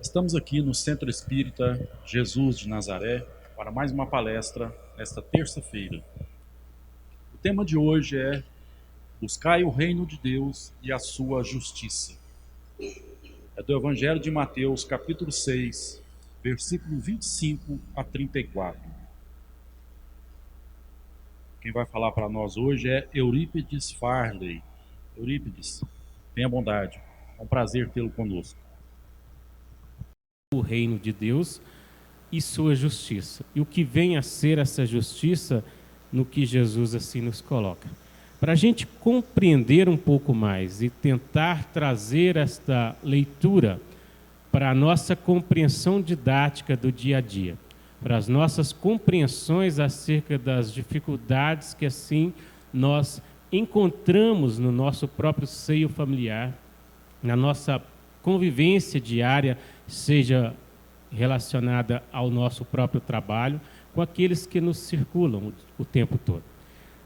Estamos aqui no Centro Espírita Jesus de Nazaré para mais uma palestra nesta terça-feira. O tema de hoje é Buscai o reino de Deus e a sua justiça. É do Evangelho de Mateus, capítulo 6, versículo 25 a 34. Quem vai falar para nós hoje é Eurípides Farley. Eurípides, tenha bondade. É um prazer tê-lo conosco. O reino de Deus e sua justiça. E o que vem a ser essa justiça no que Jesus assim nos coloca. Para a gente compreender um pouco mais e tentar trazer esta leitura para a nossa compreensão didática do dia a dia, para as nossas compreensões acerca das dificuldades que assim nós encontramos no nosso próprio seio familiar, na nossa convivência diária, seja relacionada ao nosso próprio trabalho, com aqueles que nos circulam o tempo todo.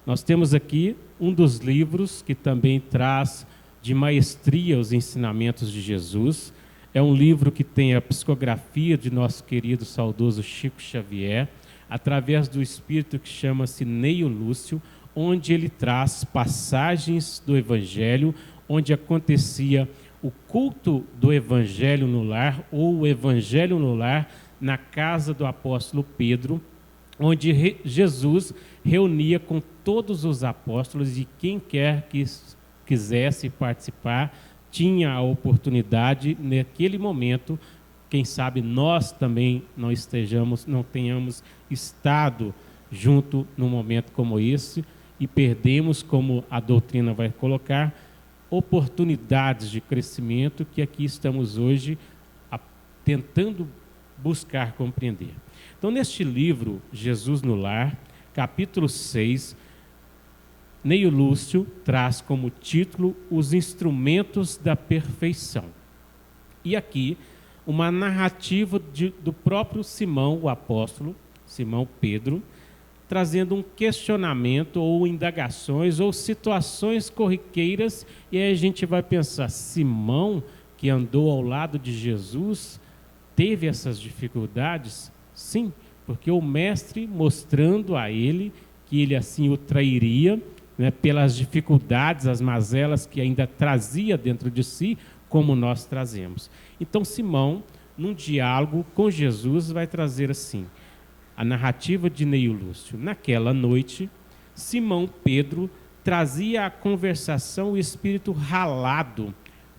Nós temos aqui um dos livros que também traz de maestria os ensinamentos de Jesus. É um livro que tem a psicografia de nosso querido saudoso Chico Xavier, através do espírito que chama-se Neio Lúcio, onde ele traz passagens do Evangelho, onde acontecia o culto do Evangelho no lar, ou o Evangelho no lar, na casa do apóstolo Pedro, onde Jesus reunia com todos os apóstolos e quem quer que quisesse participar, tinha a oportunidade naquele momento. Quem sabe nós também não tenhamos estado junto num momento como esse e perdemos, como a doutrina vai colocar, oportunidades de crescimento que aqui estamos hoje tentando buscar compreender. Então, neste livro, Jesus no Lar, capítulo 6, Neio Lúcio traz como título Os Instrumentos da Perfeição. E aqui, uma narrativa do próprio Simão, o apóstolo, Simão Pedro, trazendo um questionamento ou indagações ou situações corriqueiras, e aí a gente vai pensar, Simão, que andou ao lado de Jesus, teve essas dificuldades? Sim, porque o mestre mostrando a ele que ele assim o trairia, né, pelas dificuldades, as mazelas que ainda trazia dentro de si, como nós trazemos. Então Simão, num diálogo com Jesus, vai trazer assim, a narrativa de Neio Lúcio. Naquela noite, Simão Pedro trazia à conversação o espírito ralado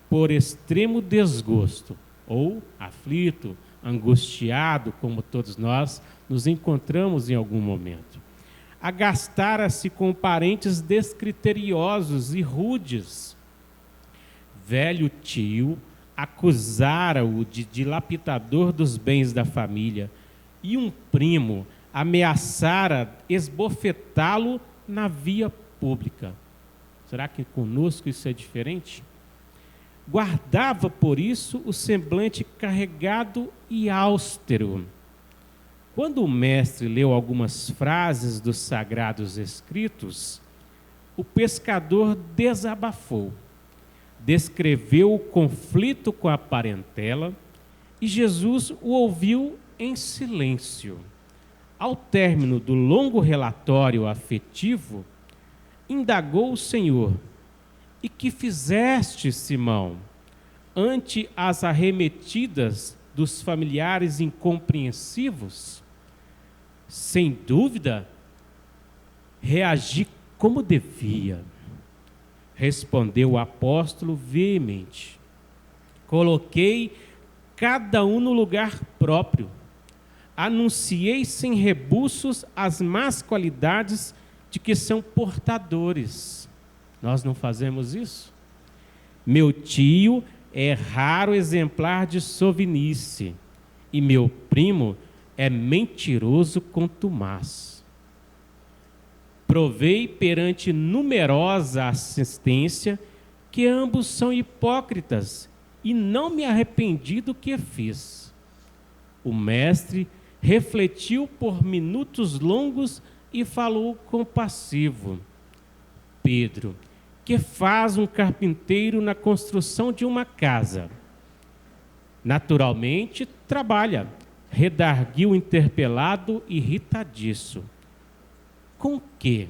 por extremo desgosto, ou aflito, angustiado, como todos nós nos encontramos em algum momento. Agastara-se com parentes descriteriosos e rudes. Velho tio acusara-o de dilapidador dos bens da família, e um primo ameaçara esbofetá-lo na via pública. Será que conosco isso é diferente? Guardava, por isso, o semblante carregado e austero. Quando o mestre leu algumas frases dos sagrados escritos, o pescador desabafou, descreveu o conflito com a parentela e Jesus o ouviu em silêncio. Ao término do longo relatório afetivo, indagou o Senhor: e que fizeste, Simão, ante as arremetidas dos familiares incompreensivos? Sem dúvida, reagi como devia, respondeu o apóstolo veemente. Coloquei cada um no lugar próprio. Anunciei sem rebuços as más qualidades de que são portadores. Nós não fazemos isso? Meu tio é raro exemplar de sovinice, e meu primo é mentiroso contumaz. Provei perante numerosa assistência que ambos são hipócritas, e não me arrependi do que fiz. O mestre refletiu por minutos longos e falou compassivo: Pedro, que faz um carpinteiro na construção de uma casa? Naturalmente, trabalha, redarguiu interpelado, irritadiço. Com que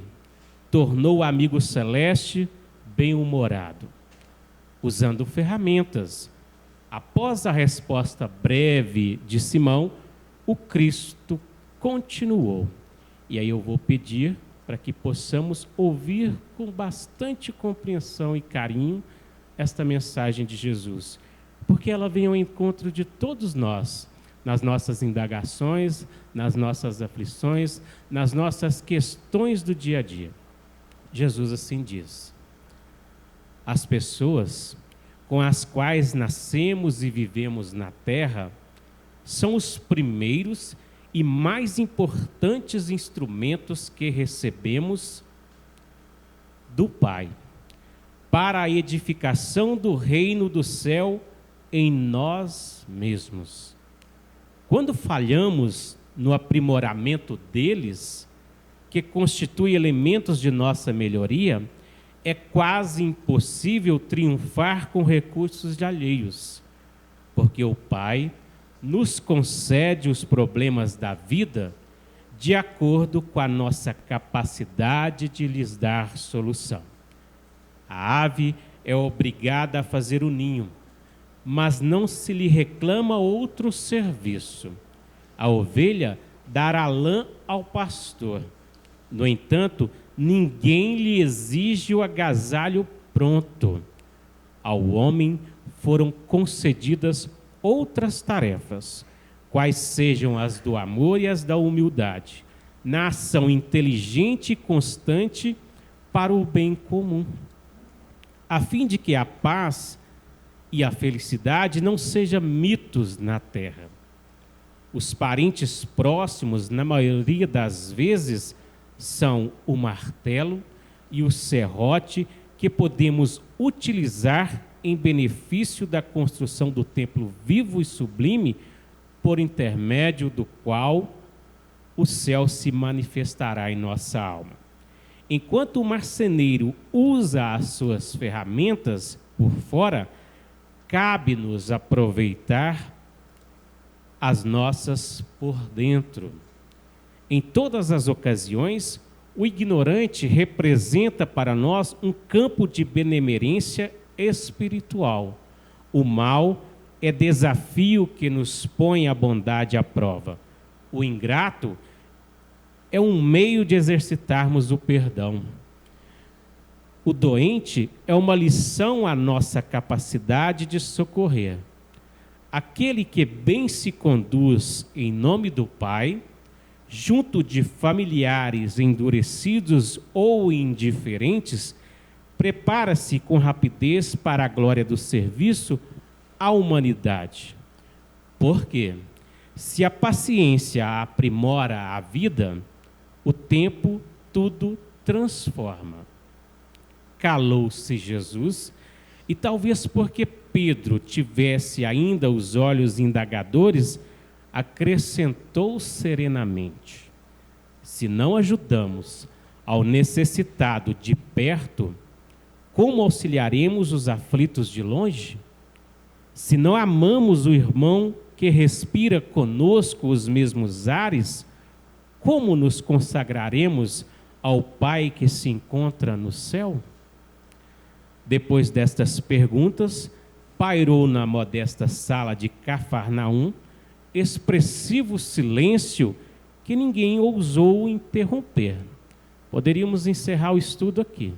tornou o amigo celeste bem-humorado, usando ferramentas. Após a resposta breve de Simão, o Cristo continuou. E aí eu vou pedir para que possamos ouvir com bastante compreensão e carinho esta mensagem de Jesus, porque ela vem ao encontro de todos nós, nas nossas indagações, nas nossas aflições, nas nossas questões do dia a dia. Jesus assim diz: as pessoas com as quais nascemos e vivemos na terra são os primeiros e mais importantes instrumentos que recebemos do Pai para a edificação do reino do céu em nós mesmos. Quando falhamos no aprimoramento deles, que constitui elementos de nossa melhoria, é quase impossível triunfar com recursos de alheios, porque o Pai nos concede os problemas da vida de acordo com a nossa capacidade de lhes dar solução. A ave é obrigada a fazer o ninho, mas não se lhe reclama outro serviço. A ovelha dará lã ao pastor. No entanto, ninguém lhe exige o agasalho pronto. Ao homem foram concedidas outras tarefas, quais sejam as do amor e as da humildade, na ação inteligente e constante para o bem comum, a fim de que a paz e a felicidade não sejam mitos na terra. Os parentes próximos, na maioria das vezes, são o martelo e o serrote que podemos utilizar em benefício da construção do templo vivo e sublime, por intermédio do qual o céu se manifestará em nossa alma. Enquanto o marceneiro usa as suas ferramentas por fora, cabe-nos aproveitar as nossas por dentro. Em todas as ocasiões, o ignorante representa para nós um campo de benemerência espiritual. O mal é desafio que nos põe a bondade à prova. O ingrato é um meio de exercitarmos o perdão. O doente é uma lição à nossa capacidade de socorrer. Aquele que bem se conduz em nome do Pai, junto de familiares endurecidos ou indiferentes, prepara-se com rapidez para a glória do serviço à humanidade. Porque, se a paciência aprimora a vida, o tempo tudo transforma. Calou-se Jesus, e talvez porque Pedro tivesse ainda os olhos indagadores, acrescentou serenamente: se não ajudamos ao necessitado de perto, como auxiliaremos os aflitos de longe? Se não amamos o irmão que respira conosco os mesmos ares, como nos consagraremos ao Pai que se encontra no céu? Depois destas perguntas, pairou na modesta sala de Cafarnaum expressivo silêncio que ninguém ousou interromper. Poderíamos encerrar o estudo aqui.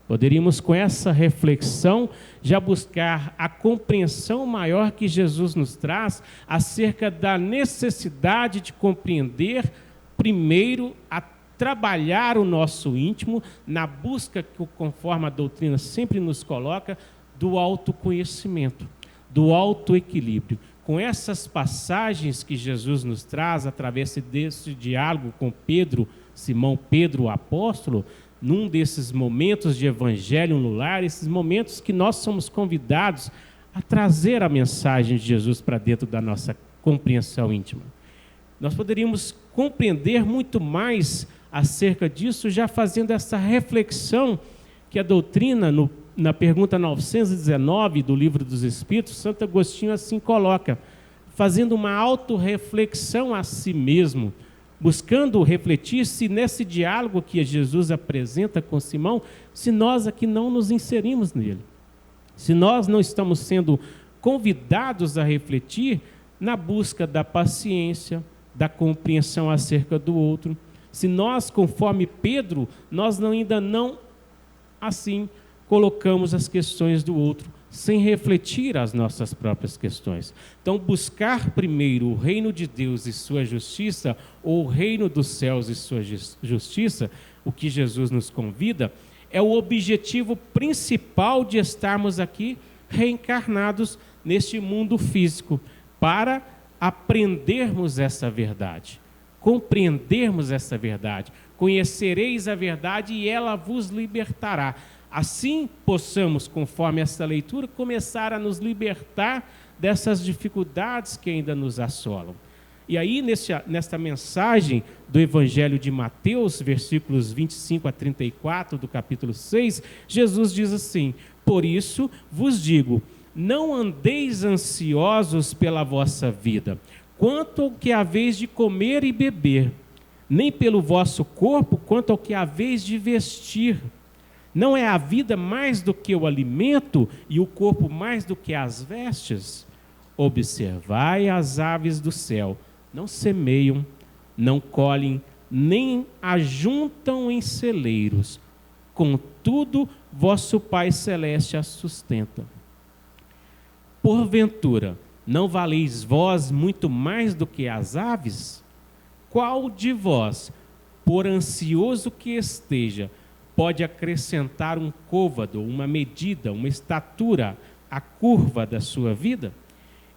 Poderíamos, com essa reflexão, já buscar a compreensão maior que Jesus nos traz acerca da necessidade de compreender, primeiro, a trabalhar o nosso íntimo na busca que, conforme a doutrina sempre nos coloca, do autoconhecimento, do autoequilíbrio. Com essas passagens que Jesus nos traz, através desse diálogo com Pedro, Simão Pedro, o apóstolo, num desses momentos de evangelho no lar, esses momentos que nós somos convidados a trazer a mensagem de Jesus para dentro da nossa compreensão íntima. Nós poderíamos compreender muito mais acerca disso, já fazendo essa reflexão que a doutrina, no na pergunta 919 do Livro dos Espíritos, Santo Agostinho assim coloca: fazendo uma autorreflexão a si mesmo, buscando refletir se nesse diálogo que Jesus apresenta com Simão, se nós aqui não nos inserimos nele. Se nós não estamos sendo convidados a refletir na busca da paciência, da compreensão acerca do outro. Se nós, conforme Pedro, nós ainda não, assim, colocamos as questões do outro, sem refletir as nossas próprias questões. Então, buscar primeiro o reino de Deus e sua justiça, ou o reino dos céus e sua justiça, o que Jesus nos convida, é o objetivo principal de estarmos aqui reencarnados neste mundo físico, para aprendermos essa verdade, compreendermos essa verdade. Conhecereis a verdade e ela vos libertará. Assim possamos, conforme essa leitura, começar a nos libertar dessas dificuldades que ainda nos assolam. E aí, nesta mensagem do Evangelho de Mateus, versículos 25 a 34 do capítulo 6, Jesus diz assim: por isso vos digo, não andeis ansiosos pela vossa vida, quanto ao que haveis de comer e beber, nem pelo vosso corpo, quanto ao que haveis de vestir. Não é a vida mais do que o alimento e o corpo mais do que as vestes? Observai as aves do céu, não semeiam, não colhem, nem ajuntam em celeiros. Contudo, vosso Pai Celeste as sustenta. Porventura, não valeis vós muito mais do que as aves? Qual de vós, por ansioso que esteja, pode acrescentar um côvado, uma medida, uma estatura à curva da sua vida?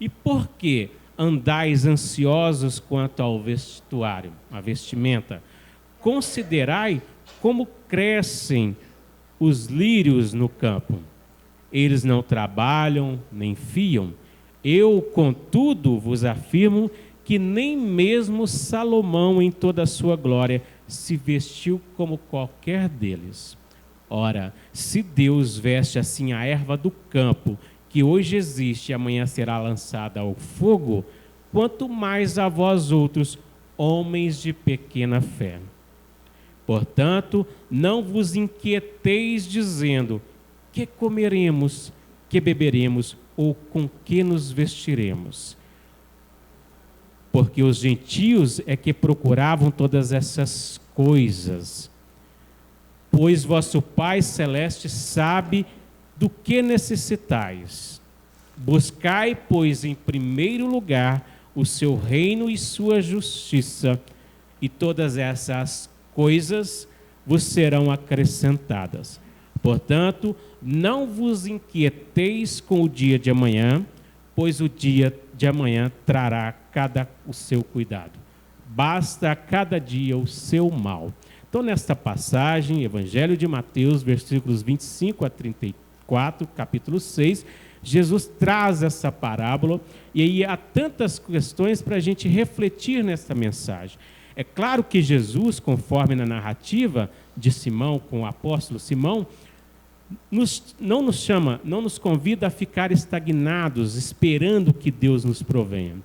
E por que andais ansiosos quanto ao vestuário, a vestimenta? Considerai como crescem os lírios no campo. Eles não trabalham, nem fiam. Eu, contudo, vos afirmo que nem mesmo Salomão, em toda a sua glória, se vestiu como qualquer deles. Ora, se Deus veste assim a erva do campo, que hoje existe e amanhã será lançada ao fogo, quanto mais a vós outros, homens de pequena fé. Portanto, não vos inquieteis dizendo: que comeremos, que beberemos, ou com que nos vestiremos? Porque os gentios é que procuravam todas essas coisas. Pois vosso Pai Celeste sabe do que necessitais. Buscai, pois, em primeiro lugar o seu reino e sua justiça, e todas essas coisas vos serão acrescentadas. Portanto, não vos inquieteis com o dia de amanhã, pois o dia de amanhã trará o seu cuidado. Basta a cada dia o seu mal. Então, nesta passagem, Evangelho de Mateus, versículos 25 a 34, capítulo 6, Jesus traz essa parábola, e aí há tantas questões para a gente refletir nessa mensagem. É claro que Jesus, conforme na narrativa de Simão com o apóstolo Simão, não nos convida a ficar estagnados, esperando que Deus nos provenha.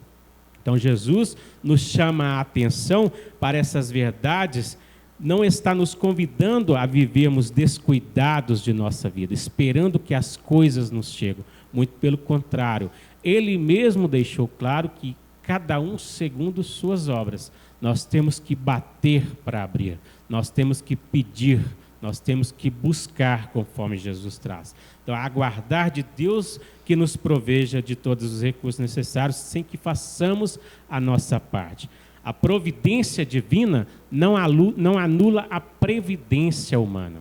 Então Jesus nos chama a atenção para essas verdades, não está nos convidando a vivermos descuidados de nossa vida, esperando que as coisas nos cheguem. Muito pelo contrário, Ele mesmo deixou claro que cada um segundo suas obras. Nós temos que bater para abrir, nós temos que pedir, nós temos que buscar conforme Jesus traz. Então, aguardar de Deus que nos proveja de todos os recursos necessários, sem que façamos a nossa parte. A providência divina não anula a previdência humana.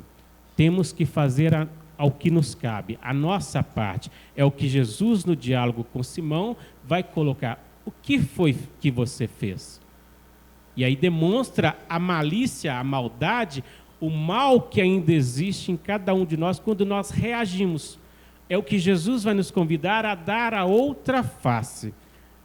Temos que fazer ao que nos cabe. A nossa parte é o que Jesus, no diálogo com Simão, vai colocar. O que foi que você fez? E aí demonstra a malícia, a maldade, o mal que ainda existe em cada um de nós quando nós reagimos. É o que Jesus vai nos convidar a dar a outra face.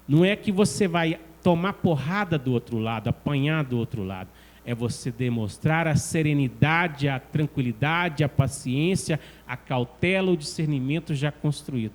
Não é que você vai tomar porrada do outro lado, apanhar do outro lado. é você demonstrar a serenidade, a tranquilidade, a paciência, a cautela, o discernimento já construído.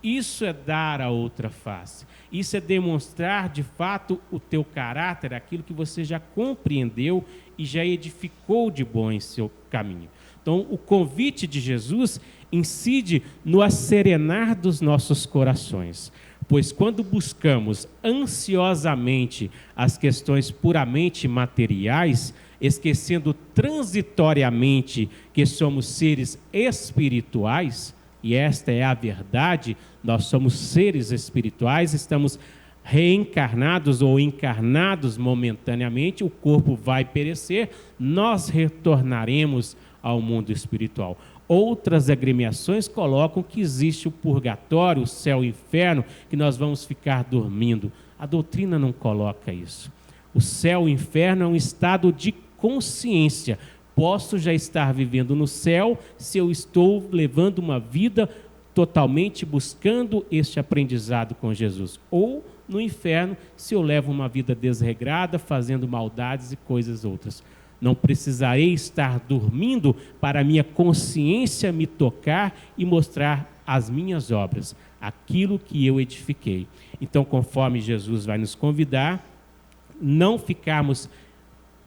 Isso é dar a outra face. Isso é demonstrar, de fato, o teu caráter, aquilo que você já compreendeu e já edificou de bom em seu caminho. Então, o convite de Jesus incide no acerenar dos nossos corações. Pois quando buscamos ansiosamente as questões puramente materiais, esquecendo transitoriamente que somos seres espirituais, e esta é a verdade, nós somos seres espirituais, estamos reencarnados ou encarnados momentaneamente, o corpo vai perecer, nós retornaremos ao mundo espiritual. Outras agremiações colocam que existe o purgatório, o céu e o inferno, que nós vamos ficar dormindo. A doutrina não coloca isso. O céu e o inferno é um estado de consciência. Posso já estar vivendo no céu se eu estou levando uma vida totalmente buscando este aprendizado com Jesus. Ou no inferno, se eu levo uma vida desregrada, fazendo maldades e coisas outras. Não precisarei estar dormindo para a minha consciência me tocar e mostrar as minhas obras, aquilo que eu edifiquei. Então, conforme Jesus vai nos convidar, não ficarmos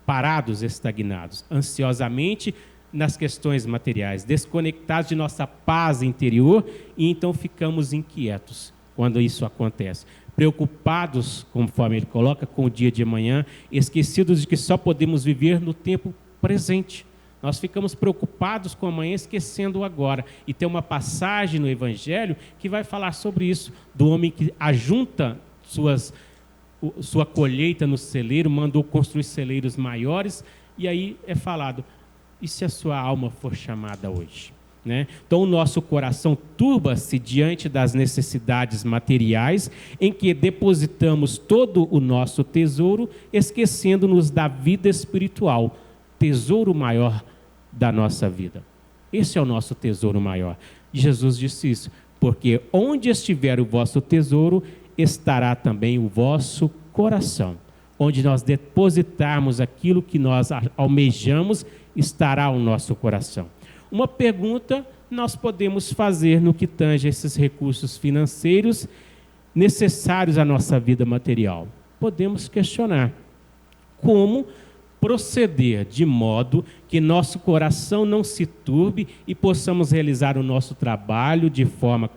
parados, estagnados, ansiosamente nas questões materiais, desconectados de nossa paz interior, e então ficamos inquietos quando isso acontece. Preocupados, conforme ele coloca, com o dia de amanhã, esquecidos de que só podemos viver no tempo presente. Nós ficamos preocupados com amanhã, esquecendo o agora. E tem uma passagem no Evangelho que vai falar sobre isso, do homem que ajunta sua colheita no celeiro, mandou construir celeiros maiores, e aí é falado, e se a sua alma for chamada hoje? Né? Então o nosso coração turba-se diante das necessidades materiais, em que depositamos todo o nosso tesouro, esquecendo-nos da vida espiritual, tesouro maior da nossa vida. Esse é o nosso tesouro maior. E Jesus disse isso, porque onde estiver o vosso tesouro, estará também o vosso coração. Onde nós depositarmos aquilo que nós almejamos, estará o nosso coração. Uma pergunta nós podemos fazer no que tange a esses recursos financeiros necessários à nossa vida material. Podemos questionar como proceder de modo que nosso coração não se turbe e possamos realizar o nosso trabalho de forma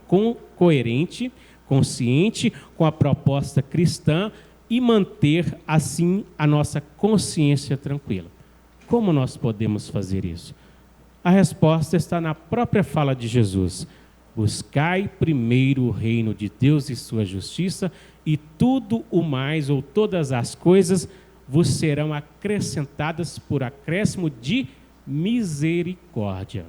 coerente, consciente com a proposta cristã e manter assim a nossa consciência tranquila. Como nós podemos fazer isso? A resposta está na própria fala de Jesus. Buscai primeiro o reino de Deus e sua justiça, e tudo o mais, ou todas as coisas, vos serão acrescentadas por acréscimo de misericórdia.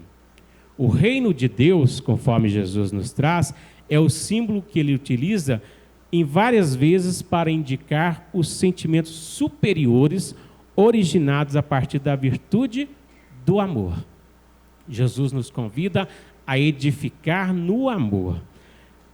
O reino de Deus, conforme Jesus nos traz, é o símbolo que ele utiliza em várias vezes para indicar os sentimentos superiores originados a partir da virtude do amor. Jesus nos convida a edificar no amor,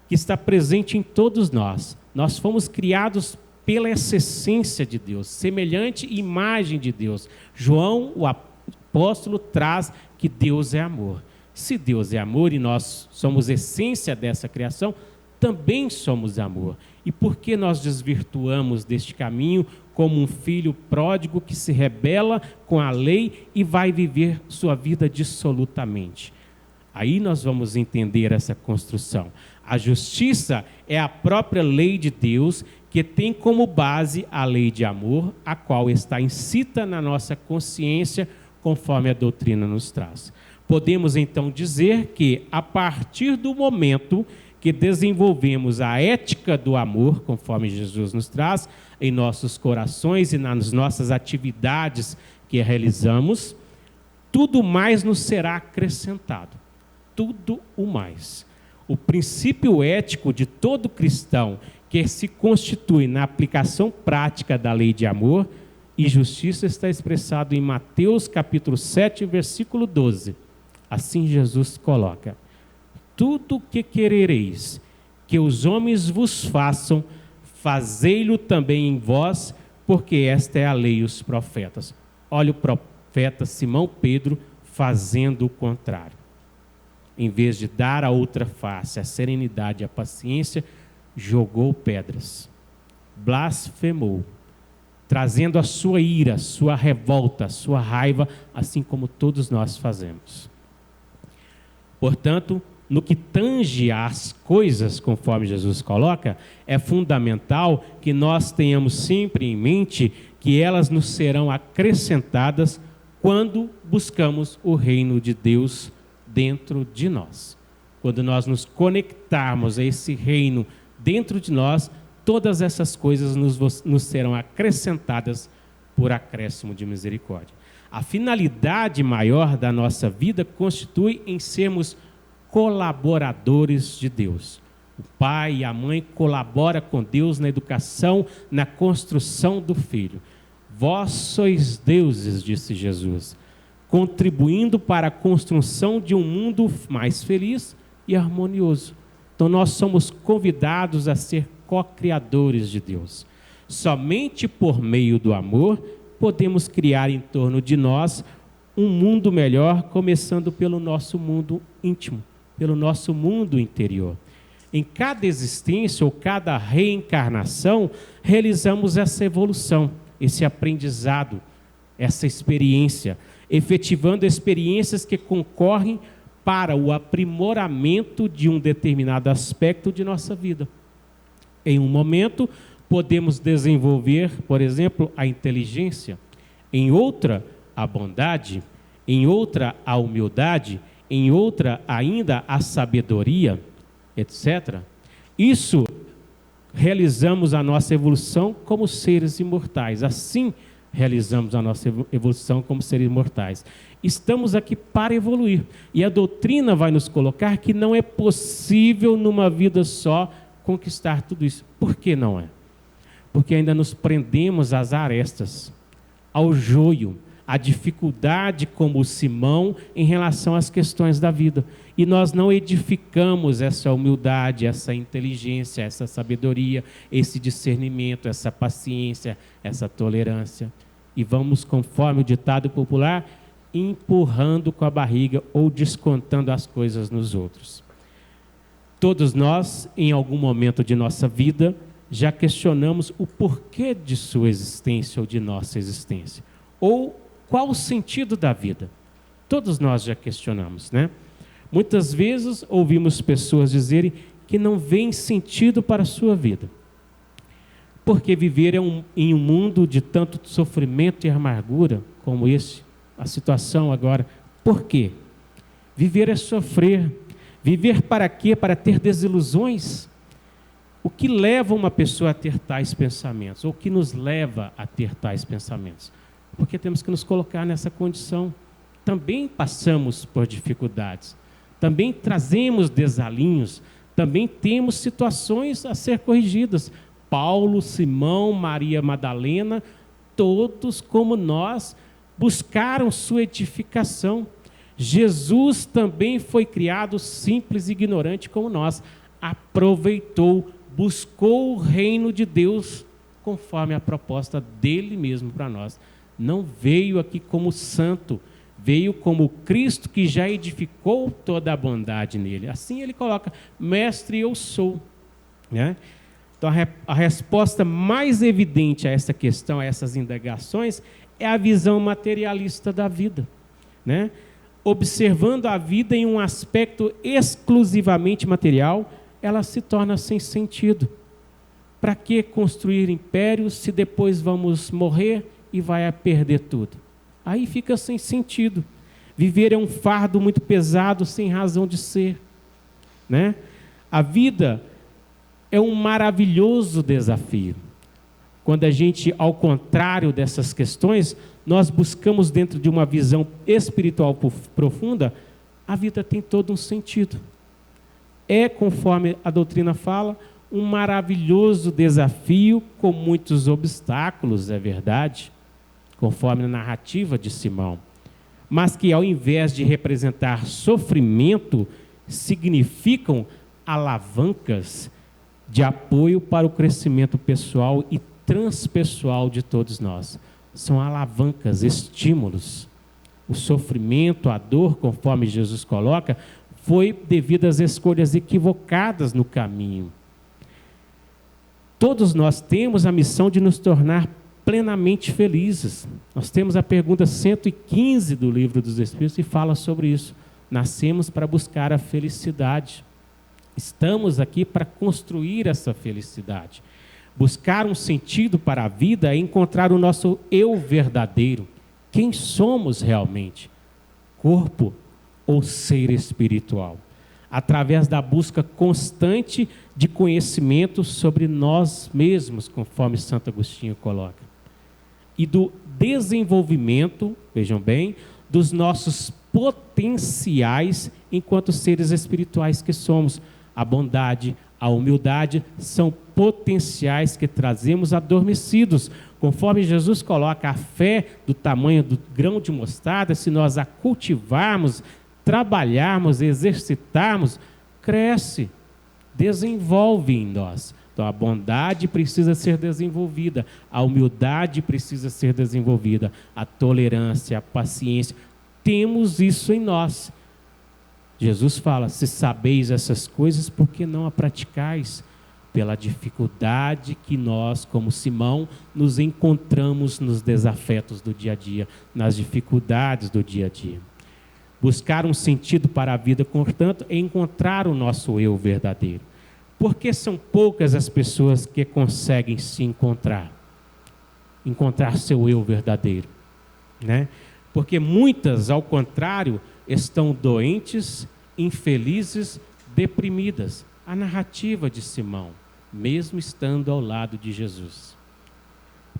que está presente em todos nós. Nós fomos criados pela essa essência de Deus, semelhante imagem de Deus. João, o apóstolo, traz que Deus é amor. Se Deus é amor e nós somos essência dessa criação, também somos amor. E por que nós desvirtuamos deste caminho como um filho pródigo que se rebela com a lei e vai viver sua vida dissolutamente? Aí nós vamos entender essa construção. A justiça é a própria lei de Deus, que tem como base a lei de amor, a qual está inscrita na nossa consciência, conforme a doutrina nos traz. Podemos então dizer que, a partir do momento que desenvolvemos a ética do amor, conforme Jesus nos traz, em nossos corações e nas nossas atividades que realizamos, tudo mais nos será acrescentado. Tudo o mais. O princípio ético de todo cristão, que se constitui na aplicação prática da lei de amor e justiça, está expressado em Mateus capítulo 7, versículo 12. Assim Jesus coloca: tudo o que querereis que os homens vos façam, fazei-lo também em vós, porque esta é a lei e os profetas. Olha o profeta Simão Pedro fazendo o contrário. Em vez de dar a outra face, a serenidade e a paciência, jogou pedras, blasfemou, trazendo a sua ira, a sua revolta, a sua raiva, assim como todos nós fazemos. Portanto, no que tange às coisas, conforme Jesus coloca, é fundamental que nós tenhamos sempre em mente que elas nos serão acrescentadas quando buscamos o reino de Deus dentro de nós. Quando nós nos conectarmos a esse reino dentro de nós, todas essas coisas nos serão acrescentadas por acréscimo de misericórdia. A finalidade maior da nossa vida constitui em sermos colaboradores de Deus. O pai e a mãe colaboram com Deus na educação, na construção do filho. Vós sois deuses, disse Jesus, contribuindo para a construção de um mundo mais feliz e harmonioso. Então nós somos convidados a ser co-criadores de Deus. Somente por meio do amor podemos criar em torno de nós um mundo melhor, começando pelo nosso mundo íntimo, pelo nosso mundo interior. Em cada existência ou cada reencarnação, realizamos essa evolução, esse aprendizado, essa experiência, efetivando experiências que concorrem para o aprimoramento de um determinado aspecto de nossa vida. Em um momento, podemos desenvolver, por exemplo, a inteligência, em outra, a bondade, em outra, a humildade, em outra ainda, a sabedoria, etc. Isso realizamos a nossa evolução como seres imortais. Assim, realizamos a nossa evolução como seres imortais. Estamos aqui para evoluir. E a doutrina vai nos colocar que não é possível numa vida só conquistar tudo isso. Por que não é? Porque ainda nos prendemos às arestas, ao joio, à dificuldade como o Simão em relação às questões da vida. E nós não edificamos essa humildade, essa inteligência, essa sabedoria, esse discernimento, essa paciência, essa tolerância. E vamos, conforme o ditado popular, empurrando com a barriga ou descontando as coisas nos outros. Todos nós, em algum momento de nossa vida, já questionamos o porquê de sua existência ou de nossa existência. Ou qual o sentido da vida? Todos nós já questionamos, né? Muitas vezes ouvimos pessoas dizerem que não veem sentido para a sua vida. Porque viver em um mundo de tanto sofrimento e amargura como esse, a situação agora, por quê? Viver é sofrer. Viver para quê? Para ter desilusões? O que leva uma pessoa a ter tais pensamentos? Ou o que nos leva a ter tais pensamentos? Porque temos que nos colocar nessa condição. Também passamos por dificuldades. Também trazemos desalinhos. Também temos situações a ser corrigidas. Paulo, Simão, Maria Madalena, todos como nós buscaram sua edificação. Jesus também foi criado simples e ignorante como nós. Aproveitou, buscou o reino de Deus conforme a proposta dele mesmo para nós. Não veio aqui como santo, veio como Cristo que já edificou toda a bondade nele. Assim ele coloca, mestre eu sou. Né? Então a resposta mais evidente a essa questão, a essas indagações, é a visão materialista da vida. Né? Observando a vida em um aspecto exclusivamente material, ela se torna sem sentido. Para que construir impérios se depois vamos morrer e vai perder tudo? Aí fica sem sentido. Viver é um fardo muito pesado, sem razão de ser. Né? A vida é um maravilhoso desafio. Quando a gente, ao contrário dessas questões, nós buscamos dentro de uma visão espiritual profunda, a vida tem todo um sentido. É, conforme a doutrina fala, um maravilhoso desafio com muitos obstáculos, é verdade, conforme a narrativa de Simão, mas que ao invés de representar sofrimento, significam alavancas de apoio para o crescimento pessoal e transpessoal de todos nós. são alavancas, estímulos. O sofrimento, a dor, conforme Jesus coloca, foi devido às escolhas equivocadas no caminho. Todos nós temos a missão de nos tornar plenamente felizes. Nós temos a pergunta 115 do Livro dos Espíritos que fala sobre isso. Nascemos para buscar a felicidade. Estamos aqui para construir essa felicidade. Buscar um sentido para a vida é encontrar o nosso eu verdadeiro. Quem somos realmente? Corpo ou ser espiritual? Através da busca constante de conhecimento sobre nós mesmos, conforme Santo Agostinho coloca. E do desenvolvimento, vejam bem, dos nossos potenciais enquanto seres espirituais que somos. A bondade, a humildade são potenciais que trazemos adormecidos. Conforme Jesus coloca, a fé do tamanho do grão de mostarda, se nós a cultivarmos, trabalharmos, exercitarmos, cresce, desenvolve em nós. Então a bondade precisa ser desenvolvida, a humildade precisa ser desenvolvida, a tolerância, a paciência, temos isso em nós. Jesus fala, se sabeis essas coisas, por que não a praticais? Pela dificuldade que nós, como Simão, nos encontramos nos desafetos do dia a dia, nas dificuldades do dia a dia. Buscar um sentido para a vida, portanto, é encontrar o nosso eu verdadeiro. Porque são poucas as pessoas que conseguem se encontrar seu eu verdadeiro, né? Porque muitas, ao contrário, estão doentes, infelizes, deprimidas. A narrativa de Simão, mesmo estando ao lado de Jesus.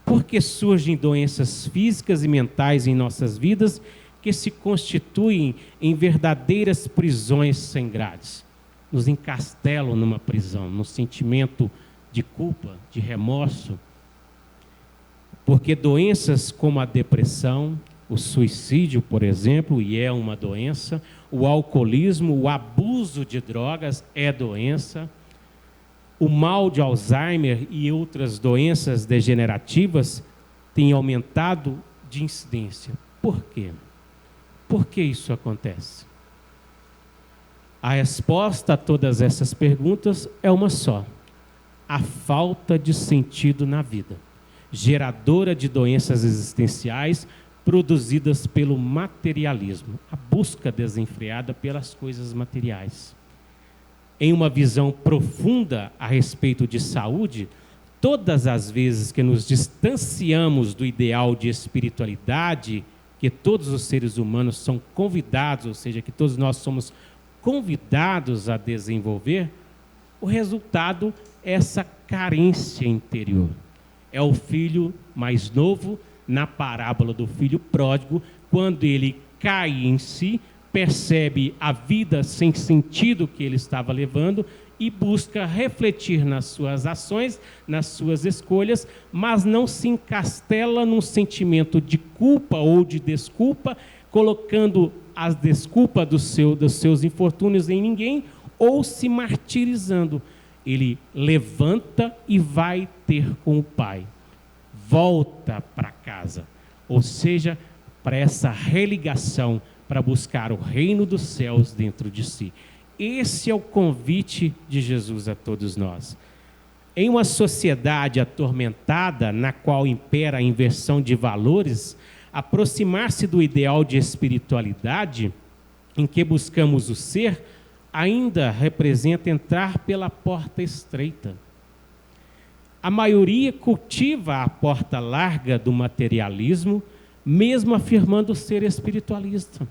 Porque surgem doenças físicas e mentais em nossas vidas que se constituem em verdadeiras prisões sem grades. Nos encastelam numa prisão, num sentimento de culpa, de remorso. Porque doenças como a depressão, o suicídio, por exemplo, e é uma doença, o alcoolismo, o abuso de drogas é doença, o mal de Alzheimer e outras doenças degenerativas têm aumentado de incidência. Por quê? Por que isso acontece? A resposta a todas essas perguntas é uma só: a falta de sentido na vida, geradora de doenças existenciais produzidas pelo materialismo, a busca desenfreada pelas coisas materiais. Em uma visão profunda a respeito de saúde, todas as vezes que nos distanciamos do ideal de espiritualidade, que todos os seres humanos são convidados, ou seja, que todos nós somos convidados a desenvolver, o resultado é essa carência interior. É o filho mais novo, na parábola do filho pródigo, quando ele cai em si, percebe a vida sem sentido que ele estava levando e busca refletir nas suas ações, nas suas escolhas, mas não se encastela num sentimento de culpa ou de desculpa, colocando a desculpa dos seus infortúnios em ninguém, ou se martirizando. Ele levanta e vai ter com o pai. Volta para casa, ou seja, para essa religação, para buscar o reino dos céus dentro de si. Esse é o convite de Jesus a todos nós. Em uma sociedade atormentada, na qual impera a inversão de valores, aproximar-se do ideal de espiritualidade, em que buscamos o ser, ainda representa entrar pela porta estreita. A maioria cultiva a porta larga do materialismo, mesmo afirmando ser espiritualista.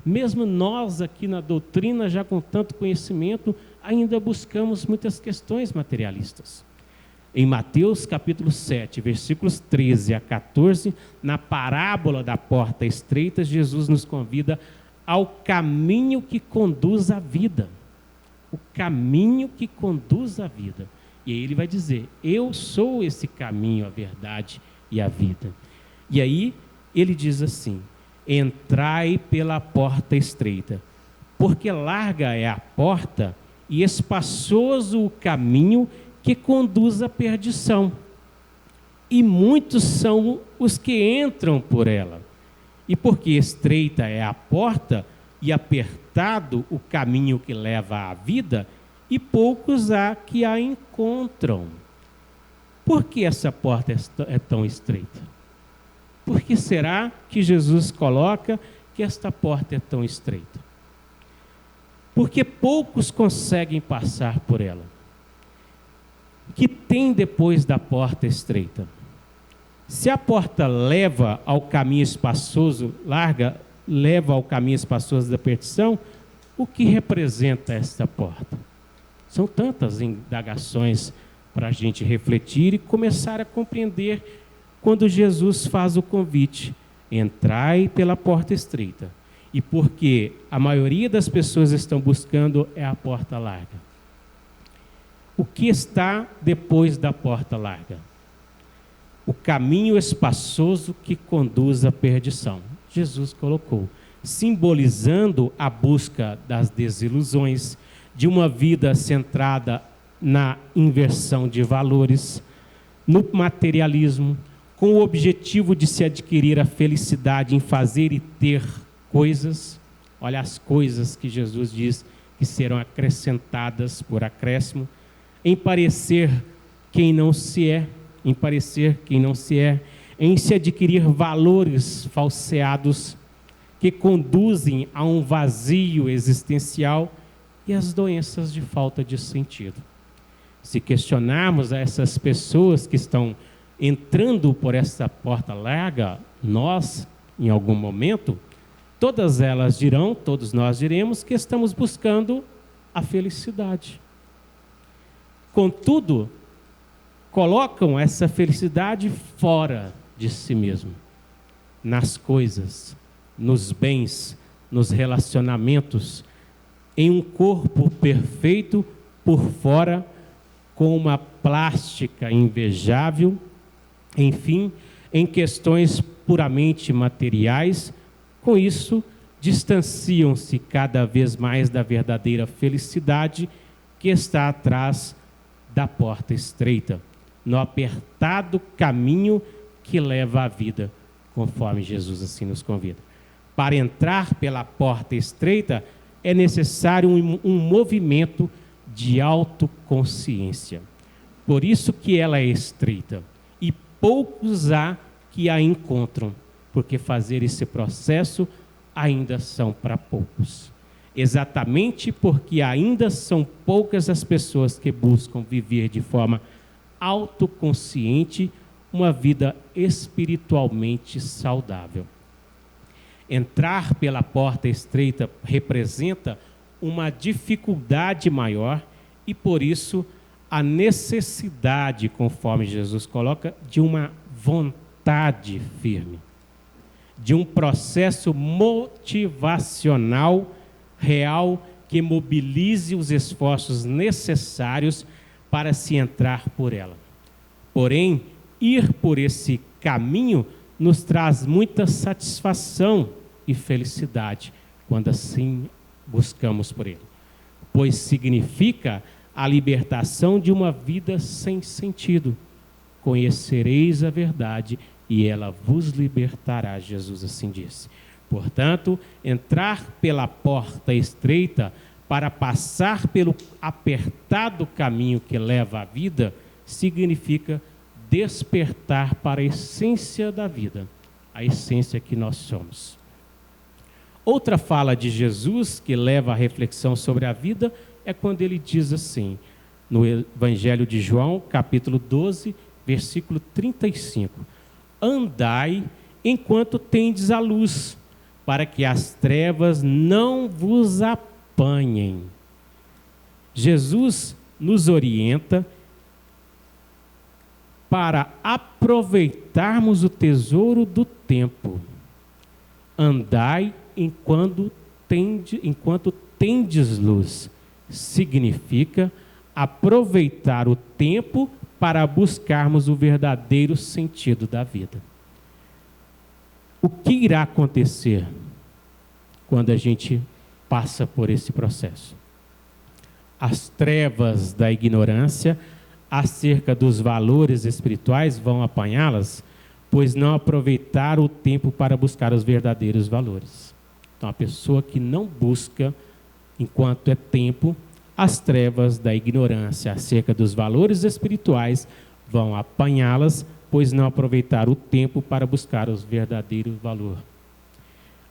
Mesmo nós aqui na doutrina, já com tanto conhecimento, ainda buscamos muitas questões materialistas. Em Mateus capítulo 7, versículos 13 a 14, na parábola da porta estreita, Jesus nos convida ao caminho que conduz à vida. O caminho que conduz à vida. E aí ele vai dizer, eu sou esse caminho, a verdade e a vida. E aí ele diz assim, entrai pela porta estreita, porque larga é a porta e espaçoso o caminho que conduz à perdição. e muitos são os que entram por ela. E porque estreita é a porta e apertado o caminho que leva à vida, e poucos há que a encontram. Por que essa porta é tão estreita? Por que será que Jesus coloca que esta porta é tão estreita? Porque poucos conseguem passar por ela. O que tem depois da porta estreita? Se a porta leva ao caminho espaçoso, larga, leva ao caminho espaçoso da perdição, o que representa esta porta? São tantas indagações para a gente refletir e começar a compreender quando Jesus faz o convite: entrai pela porta estreita. E porque a maioria das pessoas estão buscando é a porta larga. O que está depois da porta larga? O caminho espaçoso que conduz à perdição. Jesus colocou, simbolizando a busca das desilusões, de uma vida centrada na inversão de valores, no materialismo, com o objetivo de se adquirir a felicidade em fazer e ter coisas. Olha as coisas que Jesus diz que serão acrescentadas por acréscimo, em parecer quem não se é, em se adquirir valores falseados que conduzem a um vazio existencial e as doenças de falta de sentido. Se questionarmos essas pessoas que estão entrando por essa porta larga, nós, em algum momento, todas elas dirão, todos nós diremos que estamos buscando a felicidade. Contudo, colocam essa felicidade fora de si mesmo, nas coisas, nos bens, nos relacionamentos, em um corpo perfeito por fora, com uma plástica invejável, enfim, em questões puramente materiais. Com isso, distanciam-se cada vez mais da verdadeira felicidade que está atrás da porta estreita, no apertado caminho que leva à vida, conforme Jesus assim nos convida. Para entrar pela porta estreita, é necessário um movimento de autoconsciência. Por isso que ela é estreita. E poucos há que a encontram, porque fazer esse processo ainda são para poucos. Exatamente porque ainda são poucas as pessoas que buscam viver de forma autoconsciente uma vida espiritualmente saudável. Entrar pela porta estreita representa uma dificuldade maior e, por isso, a necessidade, conforme Jesus coloca, de uma vontade firme, de um processo motivacional real que mobilize os esforços necessários para se entrar por ela. Porém, ir por esse caminho nos traz muita satisfação e felicidade quando assim buscamos por ele, pois significa a libertação de uma vida sem sentido. Conhecereis a verdade e ela vos libertará, Jesus assim disse. Portanto, entrar pela porta estreita para passar pelo apertado caminho que leva à vida significa despertar para a essência da vida, a essência que nós somos. Outra fala de Jesus que leva à reflexão sobre a vida é quando ele diz assim, no Evangelho de João, capítulo 12, versículo 35. Andai enquanto tendes a luz, para que as trevas não vos apanhem. Jesus nos orienta para aproveitarmos o tesouro do tempo. Andai enquanto tendes luz. Significa aproveitar o tempo para buscarmos o verdadeiro sentido da vida. O que irá acontecer quando a gente passa por esse processo? As trevas da ignorância acerca dos valores espirituais vão apanhá-las, pois não aproveitaram o tempo para buscar os verdadeiros valores. Então, a pessoa que não busca, enquanto é tempo, as trevas da ignorância acerca dos valores espirituais vão apanhá-las, pois não aproveitaram o tempo para buscar os verdadeiros valores.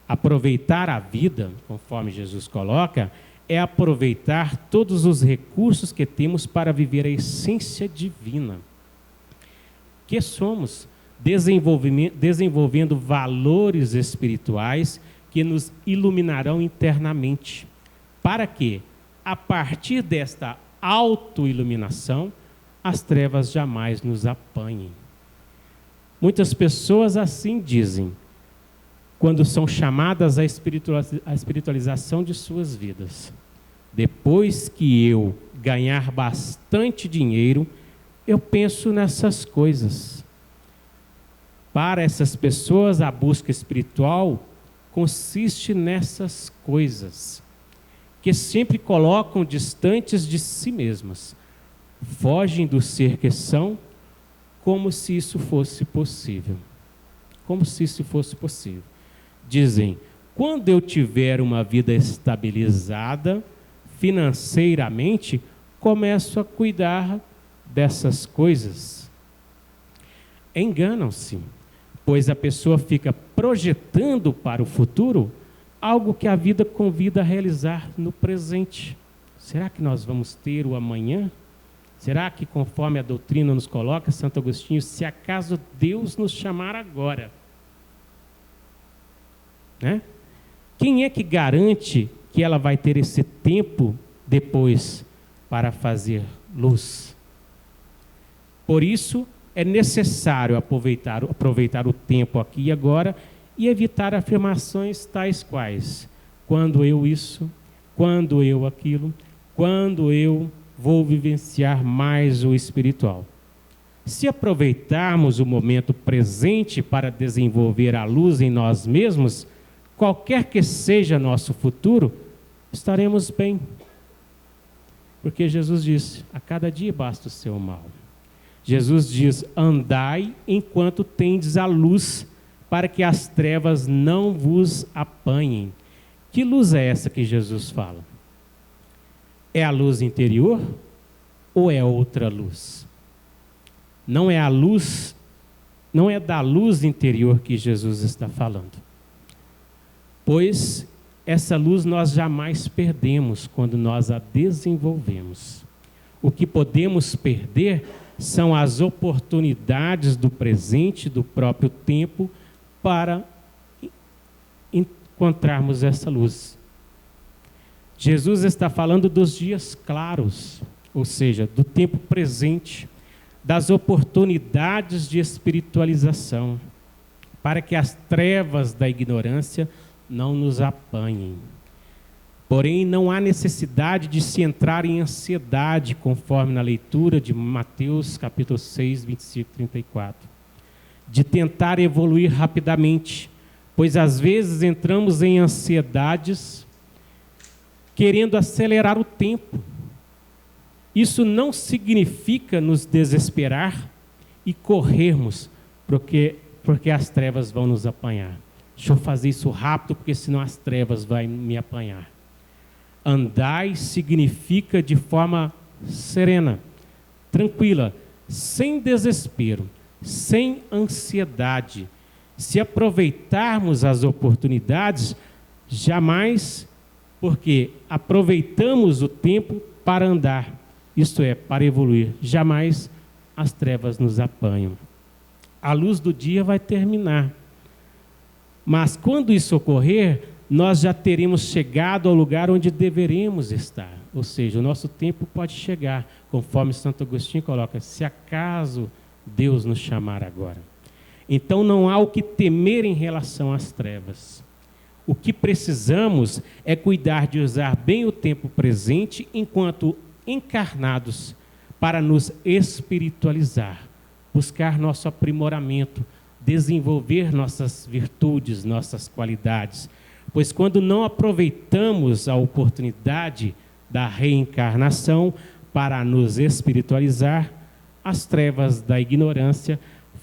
Aproveitar a vida, conforme Jesus coloca, é aproveitar todos os recursos que temos para viver a essência divina. Que somos, desenvolvendo valores espirituais que nos iluminarão internamente. Para que, a partir desta autoiluminação, as trevas jamais nos apanhem. Muitas pessoas assim dizem, quando são chamadas à espiritualização de suas vidas. Depois que eu ganhar bastante dinheiro, eu penso nessas coisas. Para essas pessoas, a busca espiritual consiste nessas coisas, que sempre colocam distantes de si mesmas, fogem do ser que são, como se isso fosse possível. Como se isso fosse possível. Dizem, quando eu tiver uma vida estabilizada financeiramente, começo a cuidar dessas coisas. Enganam-se, pois a pessoa fica projetando para o futuro algo que a vida convida a realizar no presente. Será que nós vamos ter o amanhã? Será que, conforme a doutrina nos coloca, Santo Agostinho, se acaso Deus nos chamar agora? Né? Quem é que garante que ela vai ter esse tempo depois para fazer luz? Por isso, é necessário aproveitar o tempo aqui e agora e evitar afirmações tais quais: quando eu isso, quando eu aquilo, quando eu vou vivenciar mais o espiritual. Se aproveitarmos o momento presente para desenvolver a luz em nós mesmos, qualquer que seja nosso futuro, estaremos bem. Porque Jesus disse, a cada dia basta o seu mal. Jesus diz, andai enquanto tendes a luz, para que as trevas não vos apanhem. Que luz é essa que Jesus fala? É a luz interior ou é outra luz? Não é a luz, não é da luz interior que Jesus está falando. Pois essa luz nós jamais perdemos quando nós a desenvolvemos. O que podemos perder são as oportunidades do presente, do próprio tempo, para encontrarmos essa luz. Jesus está falando dos dias claros, ou seja, do tempo presente, das oportunidades de espiritualização, para que as trevas da ignorância não nos apanhem. Porém, não há necessidade de se entrar em ansiedade, conforme na leitura de Mateus capítulo 6, 25 e 34. De tentar evoluir rapidamente, pois às vezes entramos em ansiedades querendo acelerar o tempo. Isso não significa nos desesperar e corrermos, porque as trevas vão nos apanhar. Deixa eu fazer isso rápido, porque senão as trevas vão me apanhar. Andai significa de forma serena, tranquila, sem desespero, sem ansiedade. Se aproveitarmos as oportunidades, jamais, porque aproveitamos o tempo para andar, isto é, para evoluir, jamais as trevas nos apanham. A luz do dia vai terminar. Mas quando isso ocorrer, nós já teremos chegado ao lugar onde deveremos estar. Ou seja, o nosso tempo pode chegar, conforme Santo Agostinho coloca, se acaso Deus nos chamar agora. Então não há o que temer em relação às trevas. O que precisamos é cuidar de usar bem o tempo presente enquanto encarnados para nos espiritualizar, buscar nosso aprimoramento, desenvolver nossas virtudes, nossas qualidades. Pois quando não aproveitamos a oportunidade da reencarnação para nos espiritualizar, as trevas da ignorância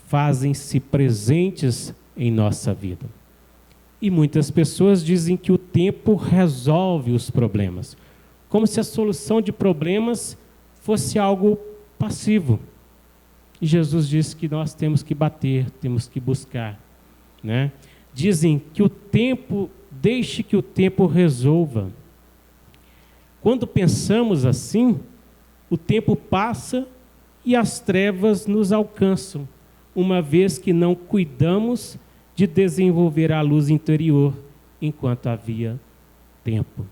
fazem-se presentes em nossa vida. E muitas pessoas dizem que o tempo resolve os problemas, como se a solução de problemas fosse algo passivo. E Jesus disse que nós temos que bater, temos que buscar, né? Dizem que o tempo, deixe que o tempo resolva. Quando pensamos assim, o tempo passa e as trevas nos alcançam, uma vez que não cuidamos de desenvolver a luz interior enquanto havia tempo.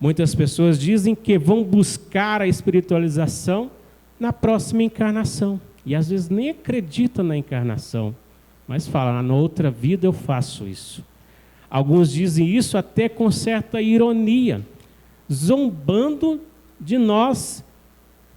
Muitas pessoas dizem que vão buscar a espiritualização na próxima encarnação. E às vezes nem acreditam na encarnação, mas falam, na outra vida eu faço isso. Alguns dizem isso até com certa ironia, zombando de nós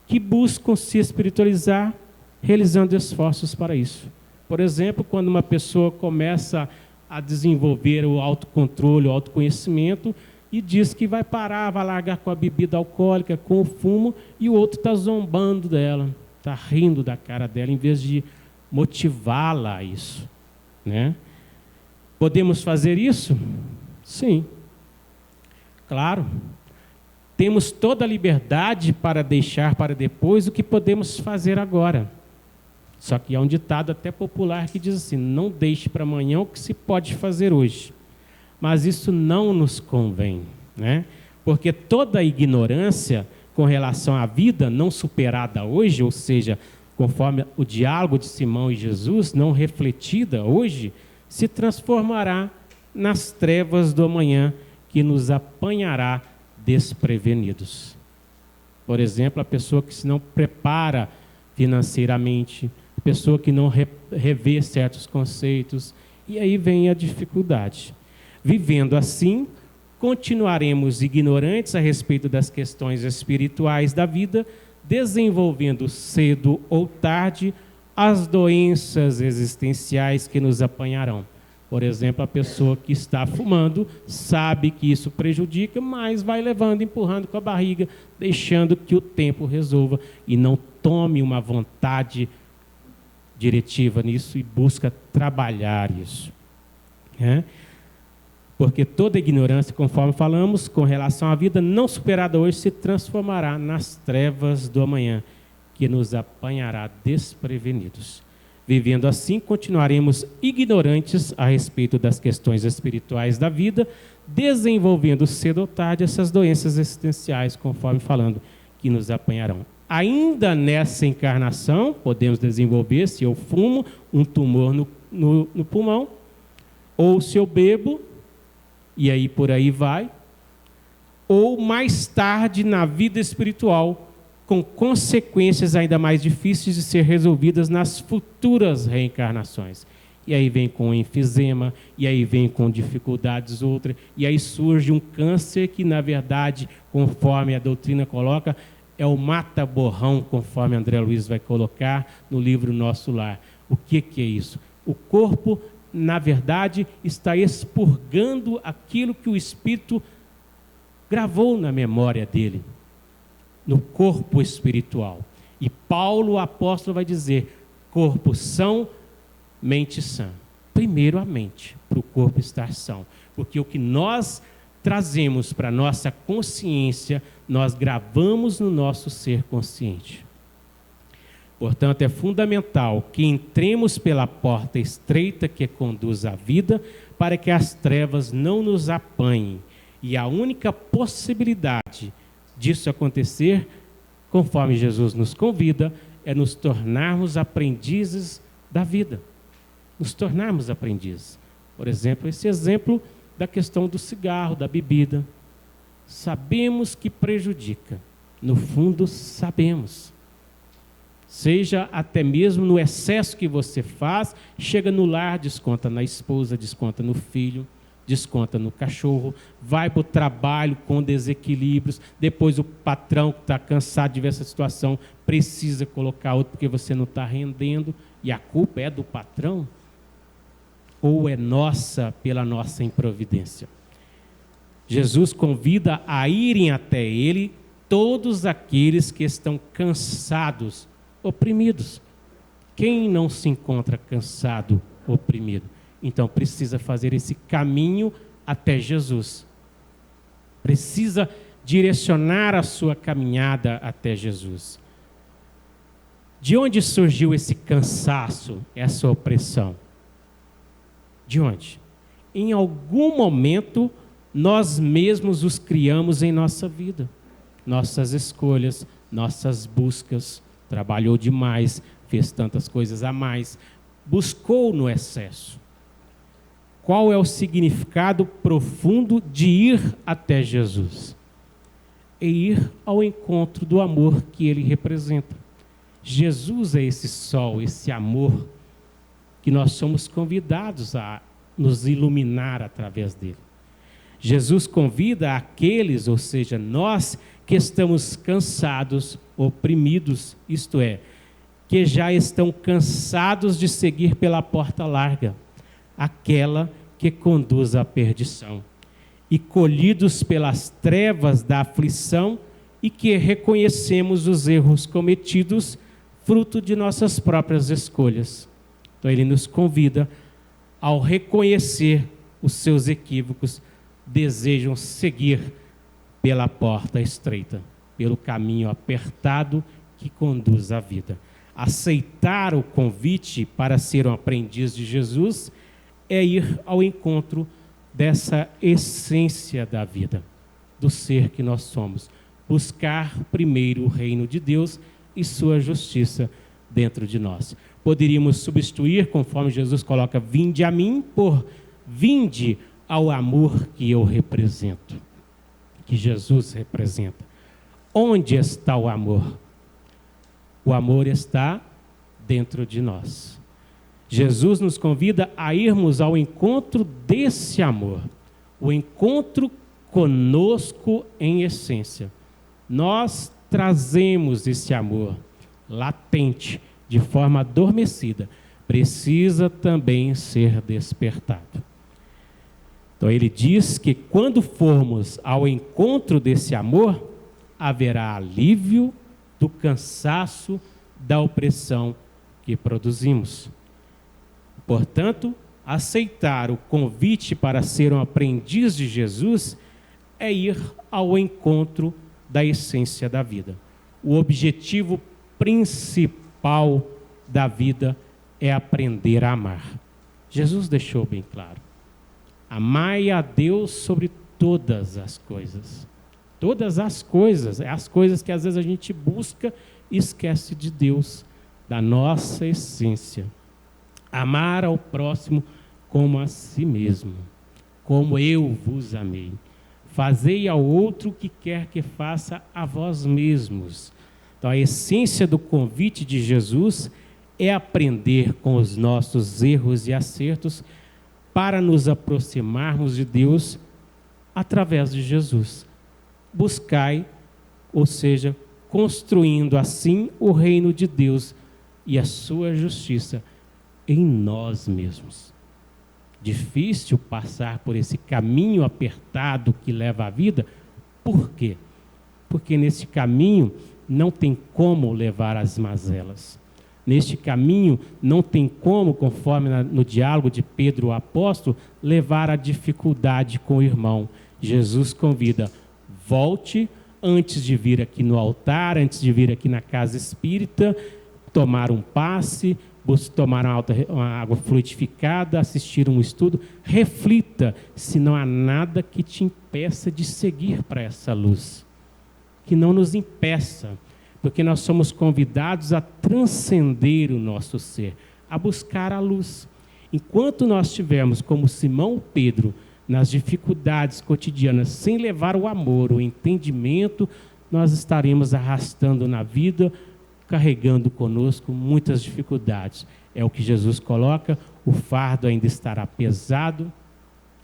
que buscam se espiritualizar, realizando esforços para isso. Por exemplo, quando uma pessoa começa a desenvolver o autocontrole, o autoconhecimento, e diz que vai parar, vai largar com a bebida alcoólica, com o fumo, e o outro está zombando dela, está rindo da cara dela, em vez de motivá-la a isso, né? Podemos fazer isso? Sim. Claro. Temos toda a liberdade para deixar para depois o que podemos fazer agora. Só que há um ditado até popular que diz assim, não deixe para amanhã o que se pode fazer hoje. Mas isso não nos convém, né? Porque toda a ignorância com relação à vida não superada hoje, ou seja, conforme o diálogo de Simão e Jesus, não refletida hoje, se transformará nas trevas do amanhã que nos apanhará desprevenidos. Por exemplo, a pessoa que se não prepara financeiramente, a pessoa que não revê certos conceitos, e aí vem a dificuldade. Vivendo assim, continuaremos ignorantes a respeito das questões espirituais da vida, desenvolvendo cedo ou tarde as doenças existenciais que nos apanharão. Por exemplo, a pessoa que está fumando sabe que isso prejudica, mas vai levando, empurrando com a barriga, deixando que o tempo resolva e não tome uma vontade diretiva nisso e busca trabalhar isso, né? Porque toda ignorância, conforme falamos, com relação à vida não superada hoje, se transformará nas trevas do amanhã, que nos apanhará desprevenidos. Vivendo assim, continuaremos ignorantes a respeito das questões espirituais da vida, desenvolvendo cedo ou tarde essas doenças existenciais, conforme falando, que nos apanharão. Ainda nessa encarnação, podemos desenvolver, se eu fumo, um tumor no pulmão, ou se eu bebo, e aí por aí vai, ou mais tarde na vida espiritual, com consequências ainda mais difíceis de ser resolvidas nas futuras reencarnações. E aí vem com enfisema, e aí vem com dificuldades outras, e aí surge um câncer que, na verdade, conforme a doutrina coloca, é o mata-borrão, conforme André Luiz vai colocar no livro Nosso Lar. O que é isso? O corpo, na verdade, está expurgando aquilo que o Espírito gravou na memória dele, no corpo espiritual. E Paulo, o apóstolo, vai dizer, corpo são, mente sã. Primeiro a mente, para o corpo estar são. Porque o que nós trazemos para a nossa consciência, nós gravamos no nosso ser consciente. Portanto, é fundamental que entremos pela porta estreita que conduz à vida, para que as trevas não nos apanhem. E a única possibilidade disso acontecer, conforme Jesus nos convida, é nos tornarmos aprendizes da vida. Nos tornarmos aprendizes. Por exemplo, esse exemplo da questão do cigarro, da bebida. Sabemos que prejudica. No fundo, sabemos. Seja até mesmo no excesso que você faz, chega no lar, desconta na esposa, desconta no filho, desconta no cachorro, vai para o trabalho com desequilíbrios, depois o patrão que está cansado de ver essa situação precisa colocar outro porque você não está rendendo, e a culpa é do patrão? Ou é nossa pela nossa improvidência? Jesus convida a irem até ele todos aqueles que estão cansados oprimidos. Quem não se encontra cansado, oprimido? Então precisa fazer esse caminho até Jesus. Precisa direcionar a sua caminhada até Jesus. De onde surgiu esse cansaço, essa opressão? De onde? Em algum momento, nós mesmos os criamos em nossa vida. Nossas escolhas, nossas buscas, trabalhou demais, fez tantas coisas a mais, buscou no excesso. Qual é o significado profundo de ir até Jesus? É ir ao encontro do amor que ele representa. Jesus é esse sol, esse amor que nós somos convidados a nos iluminar através dele. Jesus convida aqueles, ou seja, nós que estamos cansados, oprimidos, isto é, que já estão cansados de seguir pela porta larga, aquela que conduz à perdição, e colhidos pelas trevas da aflição e que reconhecemos os erros cometidos, fruto de nossas próprias escolhas. Então ele nos convida, ao reconhecer os seus equívocos, desejam seguir pela porta estreita, pelo caminho apertado que conduz à vida. Aceitar o convite para ser um aprendiz de Jesus é ir ao encontro dessa essência da vida, do ser que nós somos. Buscar primeiro o reino de Deus e sua justiça dentro de nós. Poderíamos substituir, conforme Jesus coloca, vinde a mim, por vinde ao amor que eu represento, que Jesus representa. Onde está o amor? O amor está dentro de nós. Jesus nos convida a irmos ao encontro desse amor, o encontro conosco em essência. Nós trazemos esse amor latente, de forma adormecida, precisa também ser despertado. Então ele diz que quando formos ao encontro desse amor, haverá alívio do cansaço, da opressão que produzimos. Portanto, aceitar o convite para ser um aprendiz de Jesus é ir ao encontro da essência da vida. O objetivo principal da vida é aprender a amar. Jesus deixou bem claro: amai a Deus sobre todas as coisas. Todas as coisas, as coisas que às vezes a gente busca e esquece de Deus, da nossa essência. Amar ao próximo como a si mesmo, como eu vos amei. Fazei ao outro o que quer que faça a vós mesmos. Então a essência do convite de Jesus é aprender com os nossos erros e acertos para nos aproximarmos de Deus através de Jesus. Buscai, ou seja, construindo assim o reino de Deus e a sua justiça em nós mesmos. Difícil passar por esse caminho apertado que leva à vida. Por quê? Porque nesse caminho não tem como levar as mazelas. Neste caminho não tem como, conforme no diálogo de Pedro o apóstolo, levar a dificuldade com o irmão. Jesus convida: volte antes de vir aqui no altar, antes de vir aqui na casa espírita, tomar um passe, tomar uma água fluidificada, assistir um estudo. Reflita se não há nada que te impeça de seguir para essa luz. Que não nos impeça, porque nós somos convidados a transcender o nosso ser, a buscar a luz. Enquanto nós estivermos como Simão Pedro, nas dificuldades cotidianas, sem levar o amor, o entendimento, nós estaremos arrastando na vida, carregando conosco muitas dificuldades. É o que Jesus coloca: o fardo ainda estará pesado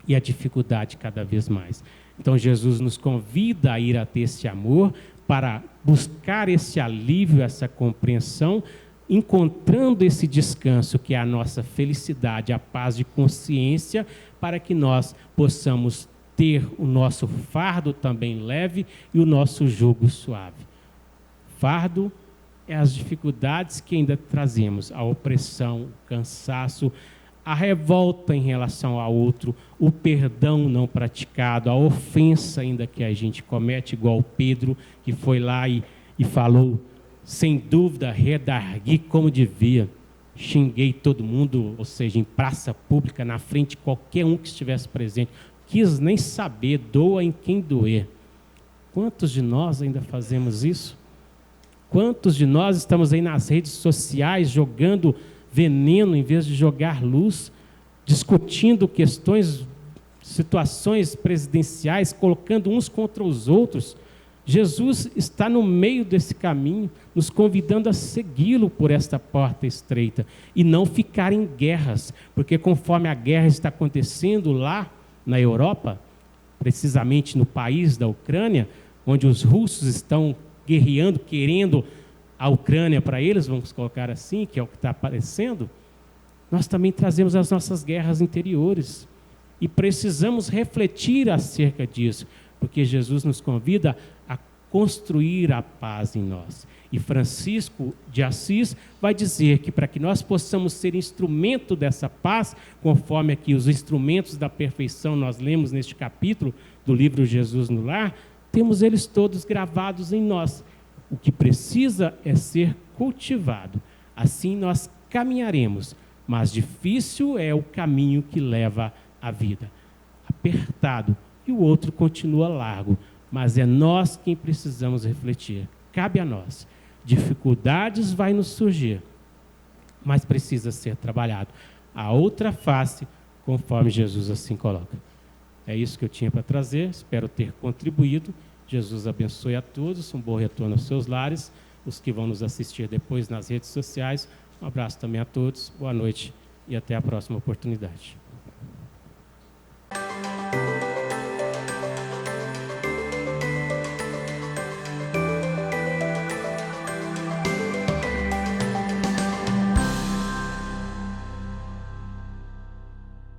e a dificuldade cada vez mais. Então Jesus nos convida a ir a ter esse amor, para buscar esse alívio, essa compreensão, encontrando esse descanso que é a nossa felicidade, a paz de consciência, para que nós possamos ter o nosso fardo também leve e o nosso jugo suave. Fardo é as dificuldades que ainda trazemos, a opressão, o cansaço, a revolta em relação ao outro, o perdão não praticado, a ofensa ainda que a gente comete, igual Pedro, que foi lá e falou, sem dúvida, redargui como devia, xinguei todo mundo, ou seja, em praça pública, na frente de qualquer um que estivesse presente, quis nem saber, doa em quem doer. Quantos de nós ainda fazemos isso? Quantos de nós estamos aí nas redes sociais jogando veneno em vez de jogar luz, discutindo questões, situações presidenciais, colocando uns contra os outros? Jesus está no meio desse caminho, nos convidando a segui-lo por esta porta estreita e não ficar em guerras, porque conforme a guerra está acontecendo lá na Europa, precisamente no país da Ucrânia, onde os russos estão guerreando, querendo a Ucrânia para eles, vamos colocar assim, que é o que está aparecendo, nós também trazemos as nossas guerras interiores e precisamos refletir acerca disso, porque Jesus nos convida a construir a paz em nós. E Francisco de Assis vai dizer que para que nós possamos ser instrumento dessa paz, conforme aqui os instrumentos da perfeição nós lemos neste capítulo do livro Jesus no Lar, temos eles todos gravados em nós. O que precisa é ser cultivado. Assim nós caminharemos, mas difícil é o caminho que leva à vida. Apertado, e o outro continua largo, mas é nós quem precisamos refletir. Cabe a nós. Dificuldades vai nos surgir, mas precisa ser trabalhado. A outra face, conforme Jesus assim coloca. É isso que eu tinha para trazer, espero ter contribuído. Jesus abençoe a todos, um bom retorno aos seus lares, os que vão nos assistir depois nas redes sociais. Um abraço também a todos, boa noite e até a próxima oportunidade.